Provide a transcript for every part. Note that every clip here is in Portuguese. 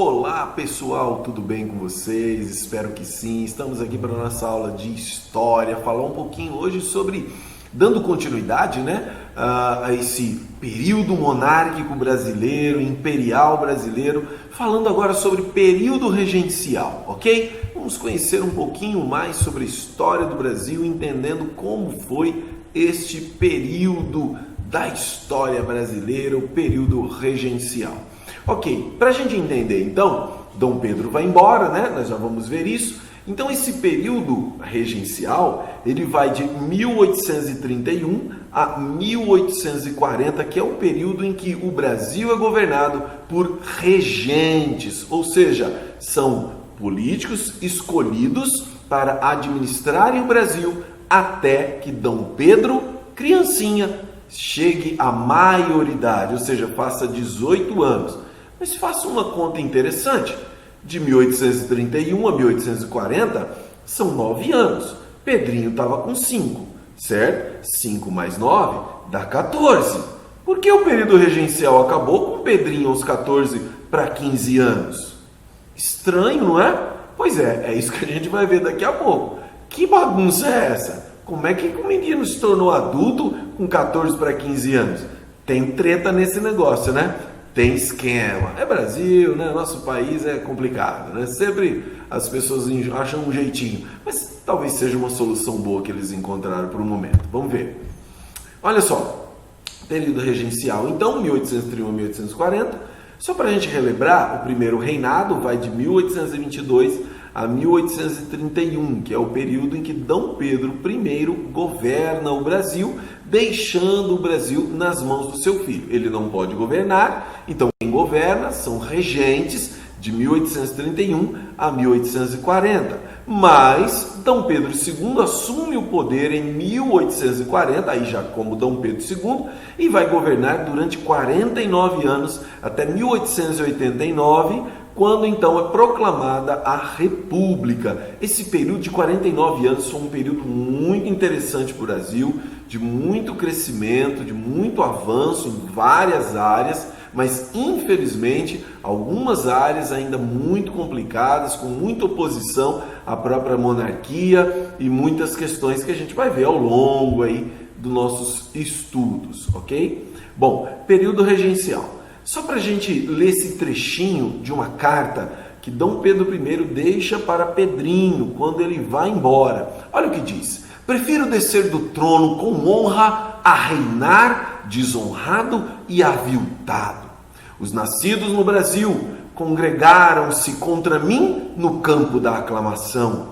Olá pessoal, tudo bem com vocês? Espero que sim. Estamos aqui para a nossa aula de História, falar um pouquinho hoje sobre, dando continuidade, a esse período monárquico brasileiro, imperial brasileiro, falando agora sobre período regencial, ok? Vamos conhecer um pouquinho mais sobre a história do Brasil, entendendo como foi este período da história brasileira, o período regencial. Ok, para a gente entender então, Dom Pedro vai embora, nós já vamos ver isso. Então esse período regencial, ele vai de 1831 a 1840, que é o período em que o Brasil é governado por regentes, ou seja, são políticos escolhidos para administrarem o Brasil até que Dom Pedro, criancinha, chegue à maioridade, ou seja, faça 18 anos. Mas faça uma conta interessante. De 1831 a 1840 são 9 anos. Pedrinho estava com 5, certo? 5 mais 9 dá 14. Por que o período regencial acabou com Pedrinho aos 14 para 15 anos? Estranho, não é? Pois é isso que a gente vai ver daqui a pouco. Que bagunça é essa? Como é que o menino se tornou adulto com 14 para 15 anos? Tem treta nesse negócio, Tem esquema. É Brasil, Nosso país é complicado, Sempre as pessoas acham um jeitinho. Mas talvez seja uma solução boa que eles encontraram por um momento. Vamos ver. Olha só. Período regencial, então, 1831 a 1840. Só para a gente relembrar, o primeiro reinado vai de 1822 a 1831, que é o período em que Dom Pedro I governa o Brasil, deixando o Brasil nas mãos do seu filho. Ele não pode governar, então quem governa são regentes de 1831 a 1840. Mas Dom Pedro II assume o poder em 1840, aí já como Dom Pedro II, e vai governar durante 49 anos, até 1889, quando então é proclamada a República. Esse período de 49 anos foi um período muito interessante para o Brasil, de muito crescimento, de muito avanço em várias áreas, mas infelizmente algumas áreas ainda muito complicadas, com muita oposição à própria monarquia e muitas questões que a gente vai ver ao longo aí dos nossos estudos, ok? Bom, período regencial. Só para a gente ler esse trechinho de uma carta que Dom Pedro I deixa para Pedrinho quando ele vai embora. Olha o que diz: prefiro descer do trono com honra a reinar desonrado e aviltado. Os nascidos no Brasil congregaram-se contra mim no campo da aclamação.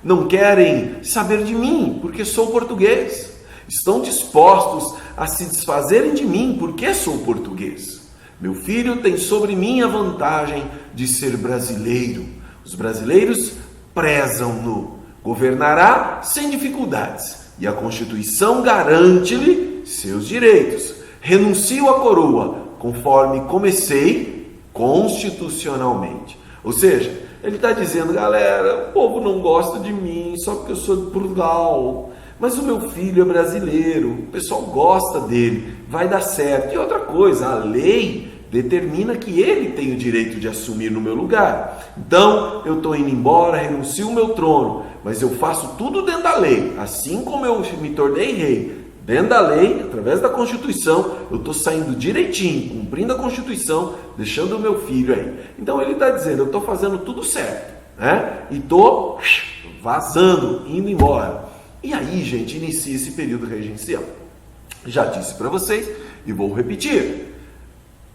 Não querem saber de mim porque sou português. Estão dispostos a se desfazerem de mim porque sou português. Meu filho tem sobre mim a vantagem de ser brasileiro. Os brasileiros prezam-no. Governará sem dificuldades e a Constituição garante-lhe seus direitos. Renuncio à coroa, conforme comecei constitucionalmente. Ou seja, ele está dizendo, galera, o povo não gosta de mim só porque eu sou de Portugal. Mas o meu filho é brasileiro, o pessoal gosta dele, vai dar certo. E outra coisa, a lei determina que ele tem o direito de assumir no meu lugar. Então, eu estou indo embora, renuncio o meu trono, mas eu faço tudo dentro da lei. Assim como eu me tornei rei, dentro da lei, através da Constituição, eu estou saindo direitinho, cumprindo a Constituição, deixando o meu filho aí. Então, ele está dizendo, eu estou fazendo tudo certo, E estou vazando, indo embora. E aí, gente, inicia esse período regencial. Já disse para vocês e vou repetir.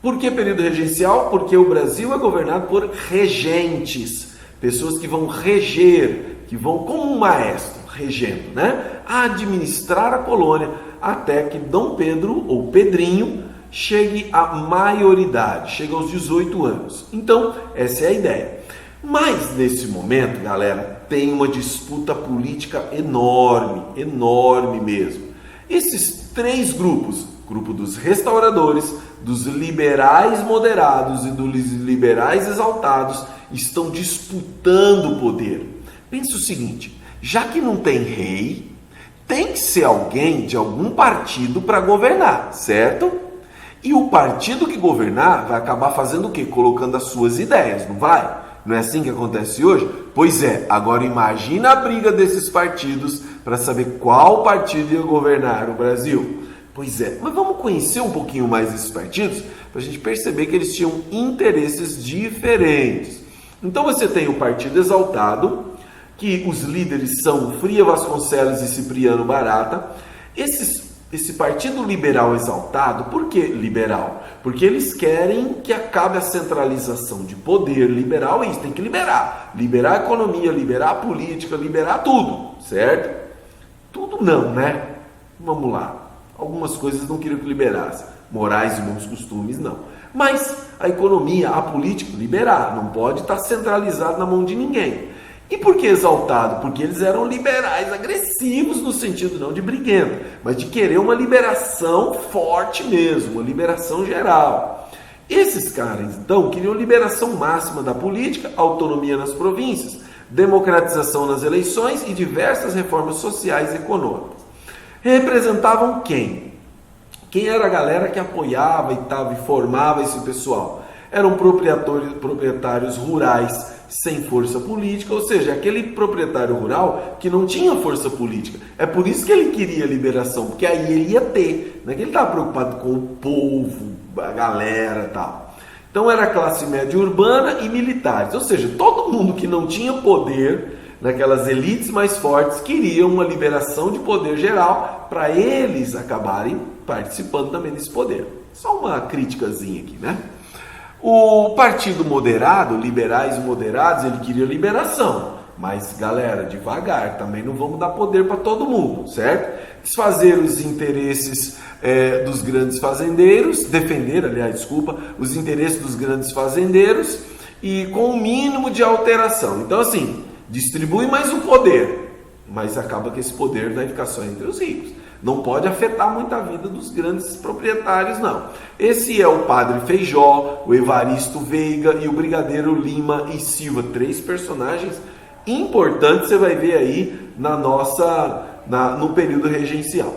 Por que período regencial? Porque o Brasil é governado por regentes, pessoas que vão reger, que vão como um maestro, regendo, administrar a colônia até que Dom Pedro, ou Pedrinho, chegue à maioridade, chegue aos 18 anos. Então, essa é a ideia. Mas, nesse momento, galera, tem uma disputa política enorme, enorme mesmo. Esses três grupos, grupo dos restauradores, dos liberais moderados e dos liberais exaltados, estão disputando o poder. Pense o seguinte, já que não tem rei, tem que ser alguém de algum partido para governar, certo? E o partido que governar vai acabar fazendo o quê? Colocando as suas ideias, não vai? Não é assim que acontece hoje? Pois é, agora imagina a briga desses partidos para saber qual partido ia governar o Brasil. Pois é, mas vamos conhecer um pouquinho mais esses partidos para a gente perceber que eles tinham interesses diferentes. Então você tem o Partido Exaltado, que os líderes são Fria Vasconcelos e Cipriano Barata. Esse Partido Liberal Exaltado, por que liberal? Porque eles querem que acabe a centralização de poder. Liberal é isso, tem que liberar. Liberar a economia, liberar a política, liberar tudo, certo? Tudo não, né? Vamos lá. Algumas coisas não queriam que liberasse. Morais e bons costumes, não. Mas a economia, a política, liberar. Não pode estar centralizado na mão de ninguém. E por que exaltado? Porque eles eram liberais, agressivos no sentido não de briguento, mas de querer uma liberação forte mesmo, uma liberação geral. Esses caras, então, queriam liberação máxima da política, autonomia nas províncias, democratização nas eleições e diversas reformas sociais e econômicas. Representavam quem? Quem era a galera que apoiava e formava esse pessoal? Eram proprietários rurais sem força política, ou seja, aquele proprietário rural que não tinha força política. É por isso que ele queria liberação, porque aí ele ia ter, não é que ele estava preocupado com o povo, a galera e tal. Então era classe média urbana e militares, ou seja, todo mundo que não tinha poder, naquelas elites mais fortes, queriam uma liberação de poder geral para eles acabarem participando também desse poder. Só uma criticazinha aqui, né? O Partido Moderado, liberais moderados, ele queria liberação. Mas, galera, devagar, também não vamos dar poder para todo mundo, certo? Desfazer os interesses dos grandes fazendeiros, defender, aliás, desculpa, os interesses dos grandes fazendeiros e com o mínimo de alteração. Então, assim, distribui mais o poder, mas acaba que esse poder vai ficar só entre os ricos. Não pode afetar muito a vida dos grandes proprietários, não. Esse é o Padre Feijó, o Evaristo Veiga e o Brigadeiro Lima e Silva. 3 personagens importantes você vai ver aí no período regencial.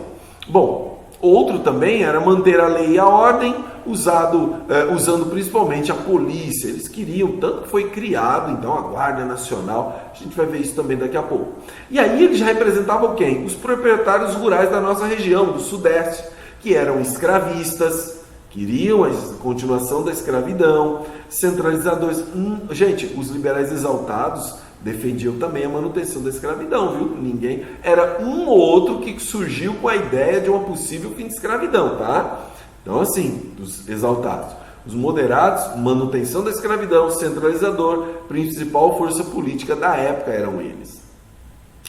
Bom, outro também era manter a lei e a ordem, usando principalmente a polícia. Eles queriam, tanto que foi criado então a Guarda Nacional, a gente vai ver isso também daqui a pouco. E aí eles já representavam quem? Os proprietários rurais da nossa região, do Sudeste, que eram escravistas, queriam a continuação da escravidão, centralizadores. Gente, os liberais exaltados defendiam também a manutenção da escravidão, viu? Ninguém, era um ou outro que surgiu com a ideia de uma possível fim de escravidão, tá? Então, assim, dos exaltados. Os moderados, manutenção da escravidão, centralizador, principal força política da época eram eles.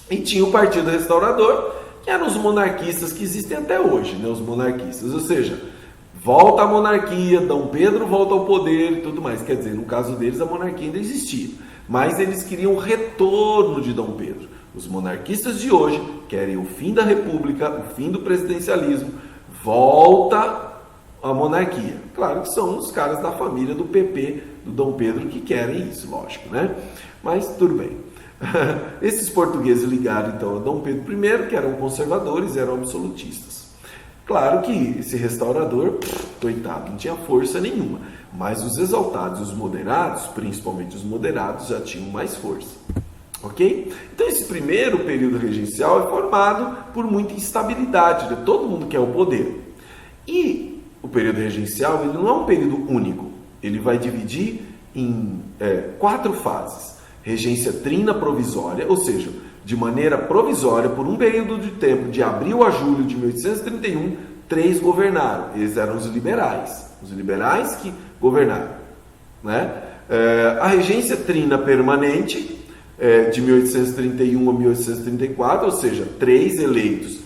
E tinha o Partido Restaurador, que eram os monarquistas que existem até hoje, né? Os monarquistas, ou seja, volta a monarquia, Dom Pedro volta ao poder e tudo mais. Quer dizer, no caso deles, a monarquia ainda existia. Mas eles queriam o retorno de Dom Pedro. Os monarquistas de hoje querem o fim da república, o fim do presidencialismo, volta a monarquia. Claro que são os caras da família do PP, do Dom Pedro, que querem isso, lógico, né? Mas tudo bem. Esses portugueses ligaram então a Dom Pedro I, que eram conservadores, eram absolutistas. Claro que esse restaurador, coitado, não tinha força nenhuma, mas os exaltados e os moderados, principalmente os moderados, já tinham mais força. Ok? Então esse primeiro período regencial é formado por muita instabilidade, né? Todo mundo quer o poder. E o período regencial ele não é um período único, ele vai dividir em 4 fases. Regência trina provisória, ou seja, de maneira provisória, por um período de tempo de abril a julho de 1831, 3 governaram. Eles eram os liberais que governaram, né? A regência trina permanente, de 1831 a 1834, ou seja, 3 eleitos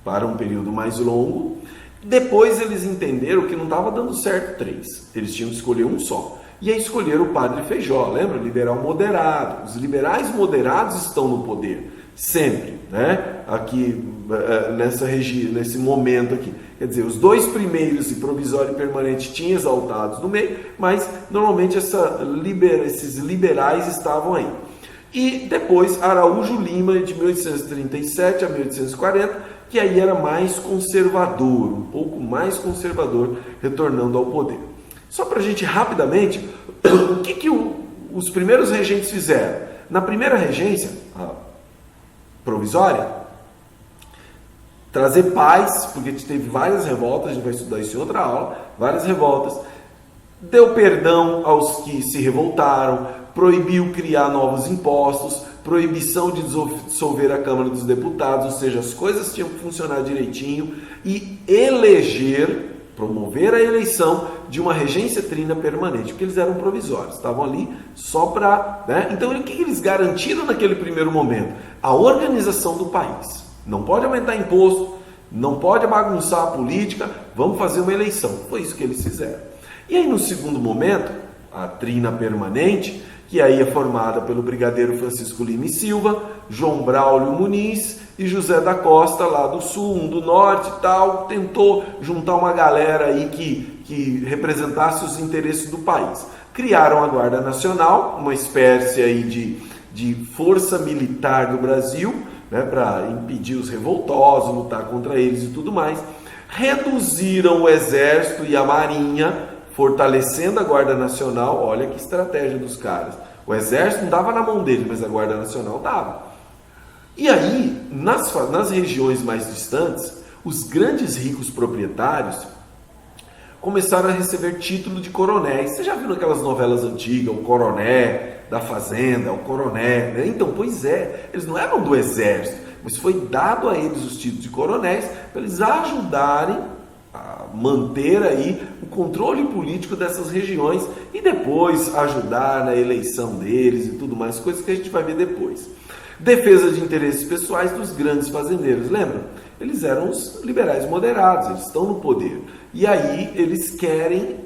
para um período mais longo. Depois eles entenderam que não estava dando certo 3, eles tinham que escolher um só. E aí escolheram o Padre Feijó, lembra? Liberal moderado. Os liberais moderados estão no poder, sempre, né? Aqui, nesse momento aqui. Quer dizer, os 2 primeiros, provisório e permanente, tinham exaltados no meio, mas normalmente esses liberais estavam aí. E depois Araújo Lima, de 1837 a 1840, que aí era mais conservador, um pouco mais conservador, retornando ao poder. Só para a gente rapidamente, o que os primeiros regentes fizeram? Na primeira regência, a provisória, trazer paz, porque teve várias revoltas, a gente vai estudar isso em outra aula, várias revoltas, deu perdão aos que se revoltaram, proibiu criar novos impostos, proibição de dissolver a Câmara dos Deputados, ou seja, as coisas tinham que funcionar direitinho, e promover a eleição de uma regência trina permanente, porque eles eram provisórios, estavam ali só para... Né? Então, o que eles garantiram naquele primeiro momento? A organização do país. Não pode aumentar imposto, não pode bagunçar a política, vamos fazer uma eleição. Foi isso que eles fizeram. E aí, no segundo momento, a trina permanente, que aí é formada pelo brigadeiro Francisco Lima e Silva, João Braulio Muniz e José da Costa, lá do sul, um do norte e tal, tentou juntar uma galera aí que representasse os interesses do país. Criaram a Guarda Nacional, uma espécie aí de força militar do Brasil, né, para impedir os revoltosos, lutar contra eles e tudo mais. Reduziram o Exército e a Marinha, fortalecendo a Guarda Nacional. Olha que estratégia dos caras. O Exército não dava na mão deles, mas a Guarda Nacional dava. E aí, nas regiões mais distantes, os grandes ricos proprietários começaram a receber título de coronéis. Você já viu aquelas novelas antigas, o coroné da fazenda, o coroné, né? Então, pois é, eles não eram do exército, mas foi dado a eles os títulos de coronéis para eles ajudarem a manter aí o controle político dessas regiões e depois ajudar na eleição deles e tudo mais, coisas que a gente vai ver depois. Defesa de interesses pessoais dos grandes fazendeiros, lembra? Eles eram os liberais moderados, eles estão no poder. E aí eles querem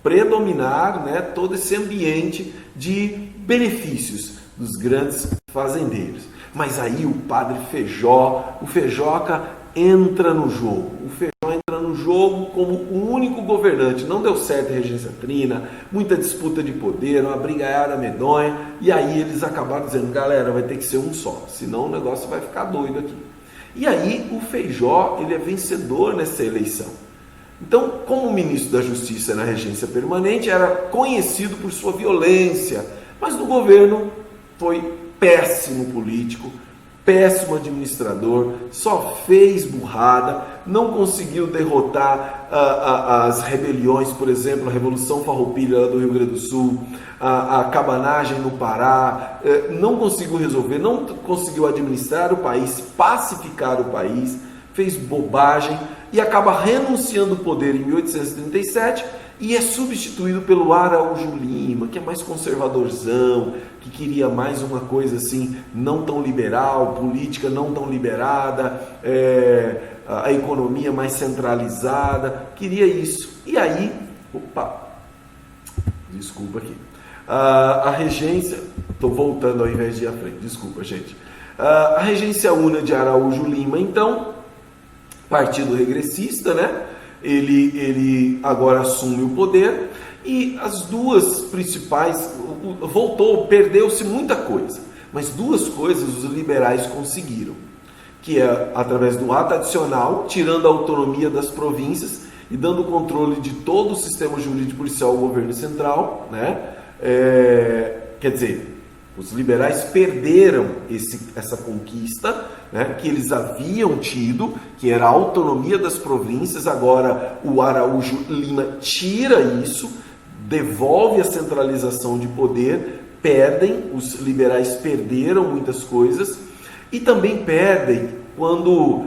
predominar, né, todo esse ambiente de benefícios dos grandes fazendeiros. Mas aí o padre Feijó, o Feijoca entra no jogo. O Feijó entra no jogo como o único governante. Não deu certo a regência trina, muita disputa de poder, uma brigaiada medonha. E aí eles acabaram dizendo, galera, vai ter que ser um só, senão o negócio vai ficar doido aqui. E aí o Feijó, ele é vencedor nessa eleição. Então, como ministro da Justiça na regência permanente, era conhecido por sua violência, mas no governo foi péssimo político, péssimo administrador, só fez burrada, não conseguiu derrotar as rebeliões, por exemplo, a Revolução Farroupilha lá do Rio Grande do Sul, a cabanagem no Pará, não conseguiu resolver, não conseguiu administrar o país, pacificar o país, fez bobagem e acaba renunciando o poder em 1837 e é substituído pelo Araújo Lima, que é mais conservadorzão, que queria mais uma coisa assim, não tão liberal, política não tão liberada, a economia mais centralizada, queria isso. E aí, desculpa aqui, a regência, estou voltando ao invés de ir à frente, desculpa gente, a regência una de Araújo Lima, então, partido regressista, né? Ele agora assume o poder e as duas principais, perdeu-se muita coisa, mas duas coisas os liberais conseguiram, que é através do ato adicional, tirando a autonomia das províncias e dando controle de todo o sistema jurídico policial ao governo central, né? Quer dizer, os liberais perderam essa conquista, né, que eles haviam tido, que era a autonomia das províncias. Agora o Araújo Lima tira isso, devolve a centralização de poder, os liberais perderam muitas coisas e também perdem quando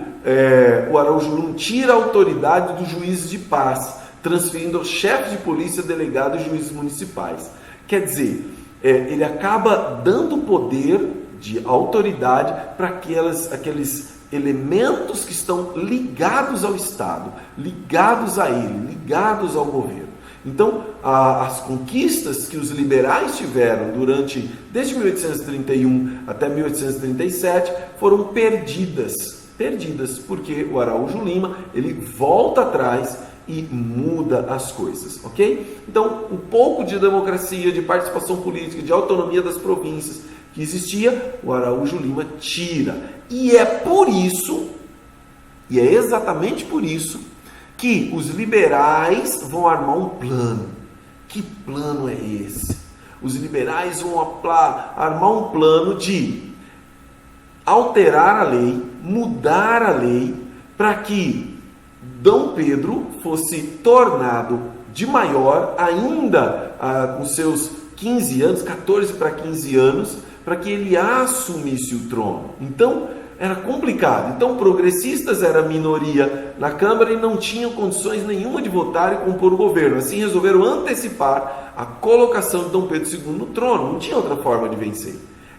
o Araújo Lima tira a autoridade dos juízes de paz, transferindo aos chefes de polícia, delegados e juízes municipais. Quer dizer, ele acaba dando poder de autoridade para aqueles elementos que estão ligados ao Estado, ligados a ele, ligados ao governo. Então, as conquistas que os liberais tiveram desde 1831 até 1837 foram perdidas, porque o Araújo Lima, ele volta atrás e muda as coisas, ok? Então, um pouco de democracia, de participação política, de autonomia das províncias que existia, o Araújo Lima tira. E é por isso E é exatamente por isso que os liberais vão armar um plano. Que plano é esse? Os liberais vão armar um plano de alterar a lei, mudar a lei, para que Dom Pedro fosse tornado de maior, ainda com seus 15 anos, 14 para 15 anos, para que ele assumisse o trono. Então, era complicado. Então, progressistas era minoria na Câmara e não tinham condições nenhuma de votar e compor o governo. Assim, resolveram antecipar a colocação de Dom Pedro II no trono. Não tinha outra forma de vencer.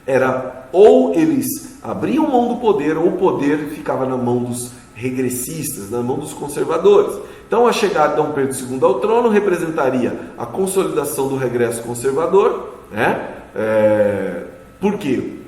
Era ou eles abriam mão do poder, ou o poder ficava na mão dos regressistas, na mão dos conservadores. Então, a chegada de Dom Pedro II ao trono representaria a consolidação do regresso conservador, né? Por quê?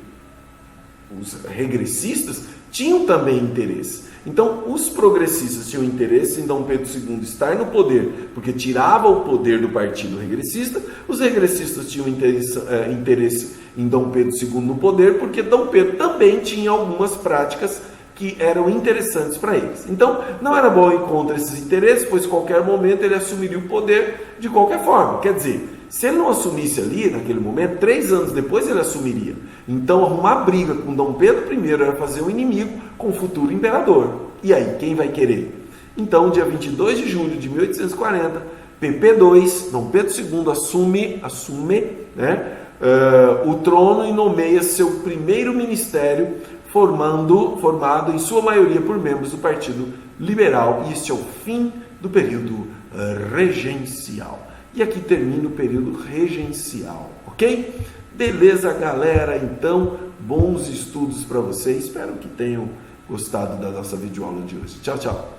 Os regressistas tinham também interesse. Então, os progressistas tinham interesse em Dom Pedro II estar no poder, porque tirava o poder do partido regressista. Os regressistas tinham interesse em Dom Pedro II no poder, porque Dom Pedro também tinha algumas práticas que eram interessantes para eles. Então, não era bom ir contra esses interesses, pois em qualquer momento ele assumiria o poder de qualquer forma. Quer dizer, se ele não assumisse ali, naquele momento, 3 anos depois ele assumiria. Então, arrumar briga com Dom Pedro I era fazer um inimigo com o futuro imperador. E aí, quem vai querer? Então, dia 22 de julho de 1840, PP2, Dom Pedro II assume o trono e nomeia seu primeiro ministério, formado em sua maioria por membros do Partido Liberal. E este é o fim do período regencial. E aqui termina o período regencial, ok? Beleza, galera? Então, bons estudos para vocês. Espero que tenham gostado da nossa videoaula de hoje. Tchau, tchau!